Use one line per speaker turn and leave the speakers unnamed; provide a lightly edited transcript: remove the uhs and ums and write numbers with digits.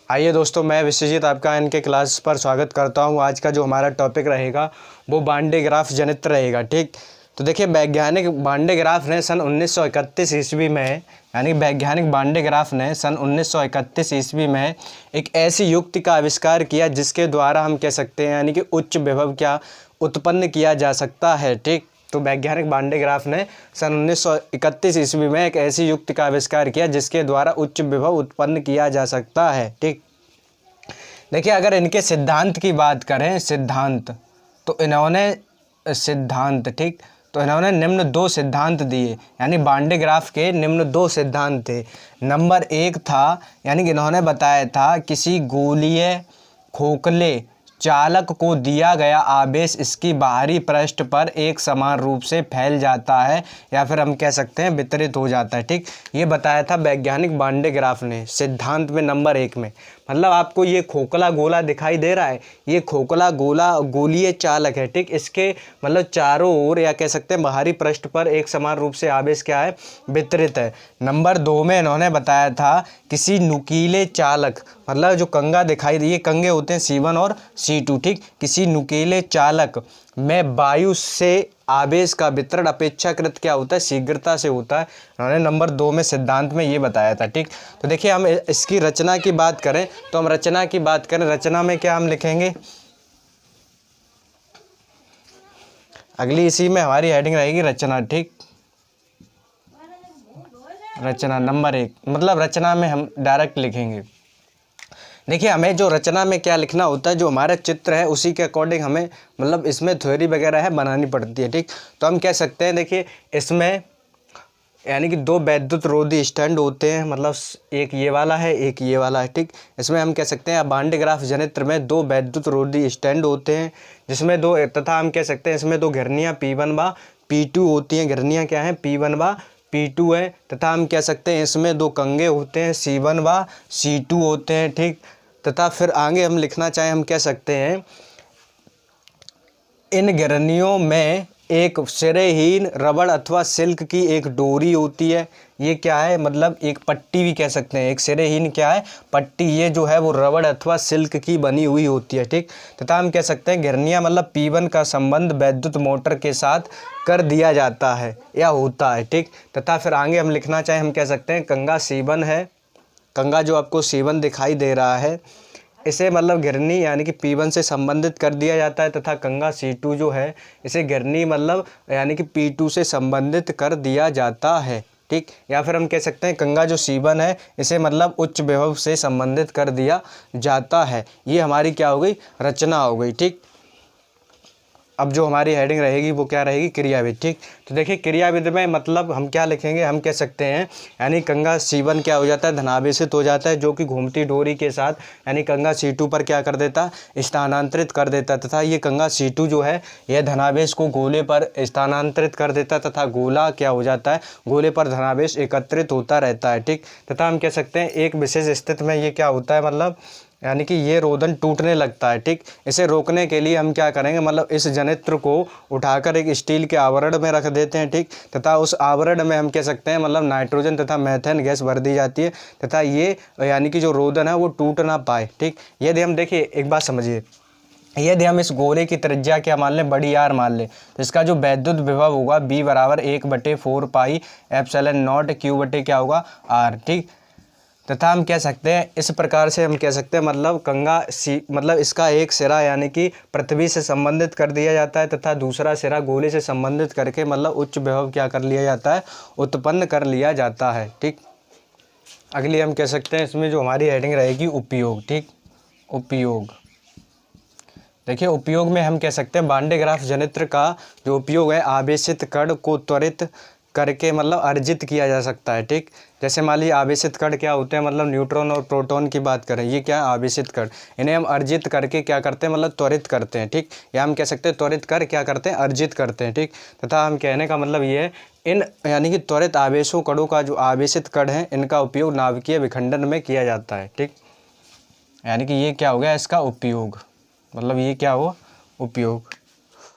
आइए दोस्तों, मैं विश्वजीत आपका इनके क्लास पर स्वागत करता हूं। आज का जो हमारा टॉपिक रहेगा वो बांडे ग्राफ जनित्र रहेगा। ठीक, तो देखिए वैज्ञानिक बांडे ग्राफ ने सन 1931 ईस्वी में वैज्ञानिक बांडे ग्राफ ने सन 1931 ईस्वी में एक ऐसी युक्ति का आविष्कार किया जिसके द्वारा हम कह सकते हैं कि उच्च विभव क्या उत्पन्न किया जा सकता है। ठीक, तो वैज्ञानिक बांडे ग्राफ ने सन 1931 ईस्वी में एक ऐसी युक्ति का आविष्कार किया जिसके द्वारा उच्च विभव उत्पन्न किया जा सकता है। ठीक, देखिए अगर इनके सिद्धांत की बात करें, तो इन्होंने निम्न दो सिद्धांत दिए, यानी बांडे ग्राफ के निम्न दो सिद्धांत थे। नंबर एक था, यानी कि इन्होंने बताया था किसी गोलीय खोखले चालक को दिया गया आवेश इसकी बाहरी पृष्ठ पर एक समान रूप से फैल जाता है या फिर हम कह सकते हैं वितरित हो जाता है। ठीक, ये बताया था वैज्ञानिक बांडे ग्राफ ने सिद्धांत में नंबर एक में। मतलब आपको ये खोखला गोला दिखाई दे रहा है, ये खोखला गोला गोलीय चालक है। ठीक, इसके मतलब चारों ओर या कह सकते हैं बाहरी पृष्ठ पर एक समान रूप से आवेश क्या है, वितरित है। नंबर दो में इन्होंने बताया था किसी नुकीले चालक, मतलब जो कंगा दिखाई दे, ये कंगे होते हैं C1 और C2। ठीक, किसी नुकीले चालक में वायु से आवेश का वितरण अपेक्षाकृत क्या होता है, शीघ्रता से होता है। उन्होंने नंबर दो में सिद्धांत में ये बताया था। ठीक, तो देखिए हम इसकी रचना की बात करें, तो हम रचना की बात करें, रचना में क्या हम लिखेंगे, अगली इसी में हमारी हेडिंग रहेगी रचना। ठीक, रचना नंबर एक, मतलब रचना में हम डायरेक्ट लिखेंगे। देखिए हमें जो रचना में क्या लिखना होता है, जो हमारा चित्र है उसी के अकॉर्डिंग हमें मतलब इसमें थ्योरी वगैरह है बनानी पड़ती है। ठीक, तो हम कह सकते हैं, देखिए इसमें यानी कि दो वैद्युत रोधी स्टैंड होते हैं, मतलब एक ये वाला है, एक ये वाला है। ठीक, इसमें हम कह सकते हैं बांडे ग्राफ जनित्र में दो वैद्युत रोधी स्टैंड होते हैं जिसमें दो, तथा हम कह सकते हैं इसमें दो घिरनियाँ P1 व P2 होती हैं। घिरनियाँ क्या हैं, P1 व P2 है, तथा हम कह सकते हैं इसमें दो कंगे होते हैं, C1 व C2 होते हैं। ठीक, तथा फिर आगे हम लिखना चाहें, हम कह सकते हैं इन घिरनियों में एक सिरेहीन रबड़ अथवा सिल्क की एक डोरी होती है। ये क्या है, मतलब एक पट्टी भी कह सकते हैं। एक सिरेहीन क्या है, पट्टी, ये जो है वो रबड़ अथवा सिल्क की बनी हुई होती है। ठीक, तथा हम कह सकते हैं घिरनियाँ मतलब P1 का संबंध वैद्युत मोटर के साथ कर दिया जाता है या होता है। ठीक, तथा फिर आगे हम लिखना चाहें, हम कह सकते हैं कंगा C1 है, कंगा जो आपको C1 दिखाई दे रहा है, इसे मतलब घिरनी यानी कि P1 से संबंधित कर दिया जाता है, तथा कंगा C2 जो है इसे घिरनी मतलब यानी कि P2 से संबंधित कर दिया जाता है। ठीक, या फिर हम कह सकते हैं कंगा जो C1 है इसे मतलब उच्च विभव से संबंधित कर दिया जाता है। ये हमारी क्या हो गई, रचना हो गई। ठीक, अब जो हमारी हेडिंग रहेगी वो क्या रहेगी, क्रियाविधि। ठीक, तो देखिए क्रियाविधि में मतलब हम क्या लिखेंगे, हम कह सकते हैं यानी कंगा C1 क्या हो जाता है, धनावेशित हो जाता है, जो कि घूमती डोरी के साथ यानी कंगा C2 पर क्या कर देता, स्थानांतरित कर देता, तथा ये कंगा C2 जो है यह धनावेश को गोले पर स्थानांतरित कर देता, तथा गोला क्या हो जाता है, गोले पर धनावेश एकत्रित होता रहता है। ठीक, तथा हम कह सकते हैं एक विशेष स्थिति में ये क्या होता है, मतलब यानी कि ये रोधन टूटने लगता है। ठीक, इसे रोकने के लिए हम क्या करेंगे, मतलब इस जनित्र को उठाकर एक स्टील के आवरण में रख देते हैं। ठीक, तथा उस आवरण में हम कह सकते हैं मतलब नाइट्रोजन तथा मीथेन गैस भर दी जाती है, तथा ये यानी कि जो रोधन है वो टूट ना पाए। ठीक, यदि हम देखिए एक बात समझिए, यदि हम इस गोले की त्रिज्या क्या मान लें, बड़ी आर मान लें, तो इसका जो वैद्युत विभव होगा B बराबर 1/4 पाई एप्सिलॉन नॉट Q बटे क्या होगा R। ठीक, तथा हम कह सकते हैं इस प्रकार से हम कह सकते हैं मतलब कंगा C मतलब इसका एक सिरा यानी कि पृथ्वी से संबंधित कर दिया जाता है, तथा दूसरा सिरा गोले से संबंधित करके मतलब उच्च विभव क्या कर लिया जाता है, उत्पन्न कर लिया जाता है। ठीक, अगली हम कह सकते हैं इसमें जो हमारी हेडिंग रहेगी उपयोग। ठीक, उपयोग, देखिए उपयोग में हम कह सकते हैं बांडे ग्राफ जनित्र का जो उपयोग है आवेशित कण को त्वरित करके मतलब अर्जित किया जा सकता है। ठीक, जैसे मान लीजिए आवेशित कण क्या होते हैं, मतलब न्यूट्रॉन और प्रोटॉन की बात करें, ये क्या है आवेशित कण, इन्हें हम अर्जित करके क्या करते हैं, मतलब त्वरित करते हैं। ठीक, या हम कह सकते हैं त्वरित कर क्या करते हैं, अर्जित करते हैं। ठीक, तथा हम कहने का मतलब ये है इन यानी कि त्वरित आवेशों कणों का जो आवेशित कण है इनका उपयोग नाभिकीय विखंडन में किया जाता है। ठीक, यानी कि ये क्या हो गया इसका उपयोग, मतलब ये क्या हुआ उपयोग।